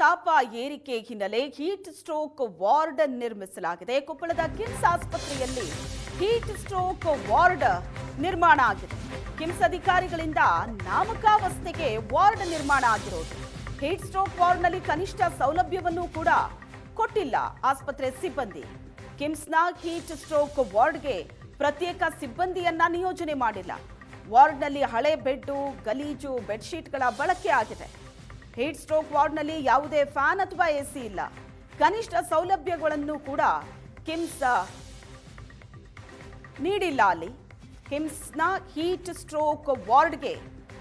ತಾಪ ಏರಿಕೆ ಹಿನ್ನೆಲೆ ಹೀಟ್ ಸ್ಟ್ರೋಕ್ ವಾರ್ಡ್ ನಿರ್ಮಿಸಲಾಗಿದೆ. ಕೊಪ್ಪಳದ ಕಿಮ್ಸ್ ಆಸ್ಪತ್ರೆಯಲ್ಲಿ ಹೀಟ್ ಸ್ಟ್ರೋಕ್ ವಾರ್ಡ್ ನಿರ್ಮಾಣ ಆಗಿದೆ. ಕಿಮ್ಸ್ ಅಧಿಕಾರಿಗಳಿಂದ ನಾಮಕಾವಸ್ಥೆಗೆ ವಾರ್ಡ್ ನಿರ್ಮಾಣ ಆಗಿರೋದು. ಹೀಟ್ ಸ್ಟ್ರೋಕ್ ವಾರ್ಡ್ನಲ್ಲಿ ಕನಿಷ್ಠ ಸೌಲಭ್ಯವನ್ನು ಕೂಡ ಕೊಟ್ಟಿಲ್ಲ ಆಸ್ಪತ್ರೆ ಸಿಬ್ಬಂದಿ. ಕಿಮ್ಸ್ನ ಹೀಟ್ ಸ್ಟ್ರೋಕ್ ವಾರ್ಡ್ಗೆ ಪ್ರತ್ಯೇಕ ಸಿಬ್ಬಂದಿಯನ್ನ ನಿಯೋಜನೆ ಮಾಡಿಲ್ಲ. ವಾರ್ಡ್ನಲ್ಲಿ ಹಳೆ ಬೆಡ್ಡು, ಗಲೀಜು ಬೆಡ್ಶೀಟ್ಗಳ ಬಳಕೆ ಆಗಿದೆ. ಹೀಟ್ ಸ್ಟ್ರೋಕ್ ವಾರ್ಡ್ನಲ್ಲಿ ಯಾವುದೇ ಫ್ಯಾನ್ ಅಥವಾ ಎಸಿ ಇಲ್ಲ. ಕನಿಷ್ಠ ಸೌಲಭ್ಯಗಳನ್ನು ಕೂಡ ಕಿಮ್ಸ್ ನೀಡಿಲ್ಲ. ಅಲ್ಲಿ ಕಿಮ್ಸ್ನ ಹೀಟ್ ಸ್ಟ್ರೋಕ್ ವಾರ್ಡ್ಗೆ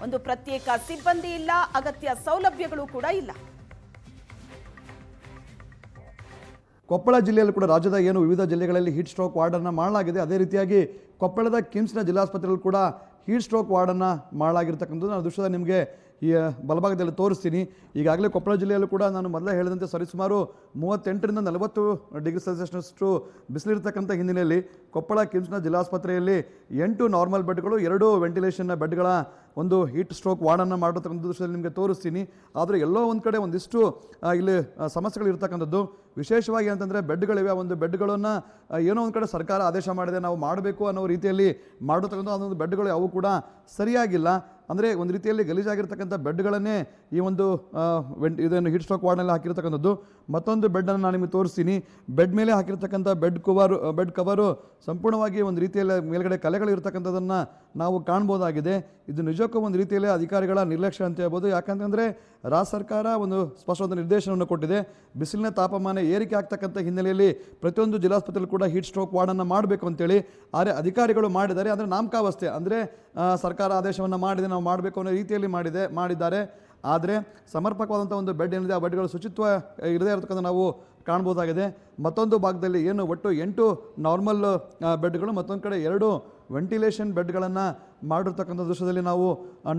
ಒಂದು ಪ್ರತ್ಯೇಕ ಸಿಬ್ಬಂದಿ ಇಲ್ಲ, ಅಗತ್ಯ ಸೌಲಭ್ಯಗಳು ಕೂಡ ಇಲ್ಲ. ಕೊಪ್ಪಳ ಜಿಲ್ಲೆಯಲ್ಲಿ ಕೂಡ ರಾಜ್ಯದ ಏನು ವಿವಿಧ ಜಿಲ್ಲೆಗಳಲ್ಲಿ ಹೀಟ್ ಸ್ಟ್ರೋಕ್ ವಾರ್ಡನ್ನು ಮಾಡಲಾಗಿದೆ. ಅದೇ ರೀತಿಯಾಗಿ ಕೊಪ್ಪಳದ ಕಿಮ್ಸ್ನ ಜಿಲ್ಲಾಸ್ಪತ್ರೆಯಲ್ಲಿ ಕೂಡ ಹೀಟ್ ಸ್ಟ್ರೋಕ್ ವಾರ್ಡನ್ನು ಮಾಡಲಾಗಿರ್ತಕ್ಕಂಥದ್ದು ನಾನು ದೃಶ್ಯದ ನಿಮಗೆ ಈ ಬಲಭಾಗದಲ್ಲಿ ತೋರಿಸ್ತೀನಿ. ಈಗಾಗಲೇ ಕೊಪ್ಪಳ ಜಿಲ್ಲೆಯಲ್ಲೂ ಕೂಡ ನಾನು ಮೊದಲೇ ಹೇಳಿದಂತೆ ಸರಿಸುಮಾರು 38ರಿಂದ 40 ಡಿಗ್ರಿ ಸೆಲ್ಸಿಯಸ್ನಷ್ಟು ಬಿಸಿಲಿರ್ತಕ್ಕಂಥ ಹಿನ್ನೆಲೆಯಲ್ಲಿ ಕೊಪ್ಪಳ ಕಿಮ್ಸ್ನ ಜಿಲ್ಲಾಸ್ಪತ್ರೆಯಲ್ಲಿ 8 ನಾರ್ಮಲ್ ಬೆಡ್ಗಳು, 2 ವೆಂಟಿಲೇಷನ್ ಬೆಡ್ಗಳ ಒಂದು ಹೀಟ್ ಸ್ಟ್ರೋಕ್ ವಾರ್ಡನ್ನು ಮಾಡಿರ್ತಕ್ಕಂಥ ದೃಶ್ಯದಲ್ಲಿ ನಿಮಗೆ ತೋರಿಸ್ತೀನಿ. ಆದರೆ ಎಲ್ಲೋ ಒಂದು ಕಡೆ ಒಂದಿಷ್ಟು ಇಲ್ಲಿ ಸಮಸ್ಯೆಗಳು ಇರ್ತಕ್ಕಂಥದ್ದು. ವಿಶೇಷವಾಗಿ ಅಂತಂದರೆ ಬೆಡ್ಗಳಿವೆ. ಒಂದು ಬೆಡ್ಗಳನ್ನು ಏನೋ ಒಂದು ಕಡೆ ಸರ್ಕಾರ ಆದೇಶ ಮಾಡಿದೆ, ನಾವು ಮಾಡಬೇಕು ಅನ್ನೋ ರೀತಿಯಲ್ಲಿ ಮಾಡಿರ್ತಕ್ಕಂಥ ಅದೊಂದು ಬೆಡ್ಗಳು ಅವು ಕೂಡ ಸರಿಯಾಗಿಲ್ಲ. ಅಂದರೆ ಒಂದು ರೀತಿಯಲ್ಲಿ ಗಲೀಜಾಗಿರ್ತಕ್ಕಂಥ ಬೆಡ್ಗಳನ್ನೇ ಈ ಒಂದು ಇದನ್ನು ಹೀಟ್ ಸ್ಟ್ರೋಕ್ ವಾರ್ಡ್ನಲ್ಲಿ ಹಾಕಿರ್ತಕ್ಕಂಥದ್ದು. ಮತ್ತೊಂದು ಬೆಡ್ಡನ್ನು ನಾನು ನಿಮಗೆ ತೋರಿಸ್ತೀನಿ. ಬೆಡ್ ಮೇಲೆ ಹಾಕಿರ್ತಕ್ಕಂಥ ಬೆಡ್ ಕವರು ಸಂಪೂರ್ಣವಾಗಿ ಒಂದು ರೀತಿಯಲ್ಲಿ ಮೇಲ್ಗಡೆ ಕಲೆಗಳು ಇರ್ತಕ್ಕಂಥದ್ದನ್ನು ನಾವು ಕಾಣ್ಬೋದಾಗಿದೆ. ಇದು ನಿಜಕ್ಕೂ ಒಂದು ರೀತಿಯಲ್ಲಿ ಅಧಿಕಾರಿಗಳ ನಿರ್ಲಕ್ಷ್ಯ ಅಂತ ಹೇಳ್ಬೋದು. ಯಾಕಂತಂದರೆ ರಾಜ್ಯ ಸರ್ಕಾರ ಒಂದು ಸ್ಪಷ್ಟವಾದ ನಿರ್ದೇಶನವನ್ನು ಕೊಟ್ಟಿದೆ. ಬಿಸಿಲಿನ ತಾಪಮಾನ ಏರಿಕೆ ಆಗ್ತಕ್ಕಂಥ ಹಿನ್ನೆಲೆಯಲ್ಲಿ ಪ್ರತಿಯೊಂದು ಜಿಲ್ಲಾಸ್ಪತ್ರೆಯಲ್ಲಿ ಕೂಡ ಹೀಟ್ ಸ್ಟ್ರೋಕ್ ವಾರ್ಡನ್ನು ಮಾಡಬೇಕು ಅಂತೇಳಿ ಆದರೆ ಅಧಿಕಾರಿಗಳು ಮಾಡಿದ್ದಾರೆ. ಅಂದರೆ ನಾಮಕಾವಸ್ಥೆ, ಅಂದರೆ ಸರ್ಕಾರ ಆದೇಶವನ್ನು ಮಾಡಿದೆ, ನಾವು ಮಾಡಬೇಕು ಅನ್ನೋ ರೀತಿಯಲ್ಲಿ ಮಾಡಿದ್ದಾರೆ. ಆದರೆ ಸಮರ್ಪಕವಾದಂಥ ಒಂದು ಬೆಡ್ ಏನಿದೆ ಆ ಬೆಡ್ಗಳು ಶುಚಿತ್ವ ಇರದೇ ಇರತಕ್ಕಂಥ ನಾವು ಕಾಣ್ಬೋದಾಗಿದೆ. ಮತ್ತೊಂದು ಭಾಗದಲ್ಲಿ ಏನು ಒಟ್ಟು 8 ನಾರ್ಮಲ್ ಬೆಡ್ಗಳು, ಮತ್ತೊಂದು ಕಡೆ 2 ವೆಂಟಿಲೇಷನ್ ಬೆಡ್ಗಳನ್ನು ಮಾಡಿರ್ತಕ್ಕಂಥ ದೃಶ್ಯದಲ್ಲಿ ನಾವು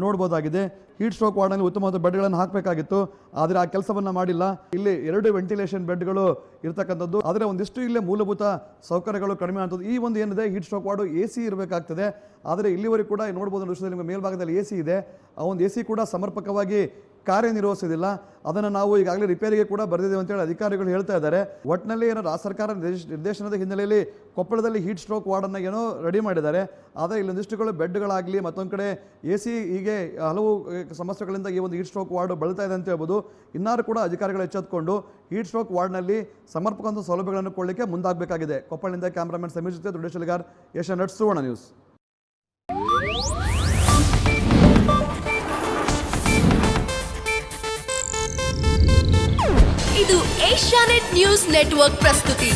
ನೋಡ್ಬೋದಾಗಿದೆ. ಹೀಟ್ ಸ್ಟ್ರೋಕ್ ವಾರ್ಡ್ನಲ್ಲಿ ಉತ್ತಮವಾದ ಬೆಡ್ಗಳನ್ನು ಹಾಕಬೇಕಾಗಿತ್ತು, ಆದರೆ ಆ ಕೆಲಸವನ್ನು ಮಾಡಿಲ್ಲ. ಇಲ್ಲಿ 2 ವೆಂಟಿಲೇಷನ್ ಬೆಡ್ಗಳು ಇರ್ತಕ್ಕಂಥದ್ದು. ಆದರೆ ಒಂದಿಷ್ಟು ಇಲ್ಲೇ ಮೂಲಭೂತ ಸೌಕರ್ಯಗಳು ಕಡಿಮೆ ಆಗ್ತದೆ. ಈ ಒಂದು ಏನಿದೆ ಹೀಟ್ ಸ್ಟ್ರೋಕ್ ವಾರ್ಡು AC ಇರಬೇಕಾಗ್ತದೆ. ಆದರೆ ಇಲ್ಲಿವರೆಗೂ ಕೂಡ ನೋಡ್ಬೋದು ದೃಶ್ಯದಲ್ಲಿ ನಿಮಗೆ ಮೇಲ್ಭಾಗದಲ್ಲಿ AC ಇದೆ. ಆ ಒಂದು AC ಕೂಡ ಸಮರ್ಪಕವಾಗಿ ಕಾರ್ಯನಿರ್ವಹಿಸೋದಿಲ್ಲ. ಅದನ್ನು ನಾವು ಈಗಾಗಲೇ ರಿಪೇರಿಗೆ ಕೂಡ ಬರೆದಿದ್ದೇವೆ ಅಂತೇಳಿ ಅಧಿಕಾರಿಗಳು ಹೇಳ್ತಾ ಇದ್ದಾರೆ. ಒಟ್ಟಿನಲ್ಲಿ ಏನೋ ರಾಜ್ಯ ಸರ್ಕಾರ ನಿರ್ದೇಶನದ ಹಿನ್ನೆಲೆಯಲ್ಲಿ ಕೊಪ್ಪಳದಲ್ಲಿ ಹೀಟ್ ಸ್ಟ್ರೋಕ್ ವಾರ್ಡನ್ನು ಏನೋ ರೆಡಿ ಮಾಡಿದ್ದಾರೆ. ಆದರೆ ಇಲ್ಲೊಂದಿಷ್ಟುಗಳು ಬೆಡ್ಗಳಾಗಲಿ, ಮತ್ತೊಂದು ಕಡೆ AC, ಹೀಗೆ ಹಲವು ಸಮಸ್ಯೆಗಳಿಂದ ಈ ಒಂದು ಹೀಟ್ ಸ್ಟ್ರೋಕ್ ವಾರ್ಡ್ ಬಳಲ್ತಾ ಇದೆ ಅಂತ ಹೇಳ್ಬೋದು. ಇನ್ನಾರು ಕೂಡ ಅಧಿಕಾರಿಗಳು ಎಚ್ಚೆತ್ತುಕೊಂಡು ಹೀಟ್ ಸ್ಟ್ರೋಕ್ ವಾರ್ಡ್ನಲ್ಲಿ ಸಮರ್ಪಕವಾದ ಸೌಲಭ್ಯಗಳನ್ನು ಕೊಡಲಿಕ್ಕೆ ಮುಂದಾಗಬೇಕಾಗಿದೆ. ಕೊಪ್ಪಳದಿಂದ ಕ್ಯಾಮ್ರಾಮನ್ ಸಮೀರ್ ಜೊತೆ ದುಡ್ಡೇಶ್ವಲಿಗಾರ್, ಏಷ್ಯಾನೆಟ್ ಸುವರ್ಣ ನ್ಯೂಸ್. ಇದು ಏಷ್ಯಾನೆಟ್ ನ್ಯೂಸ್ ನೆಟ್ವರ್ಕ್ ಪ್ರಸ್ತುತಿ.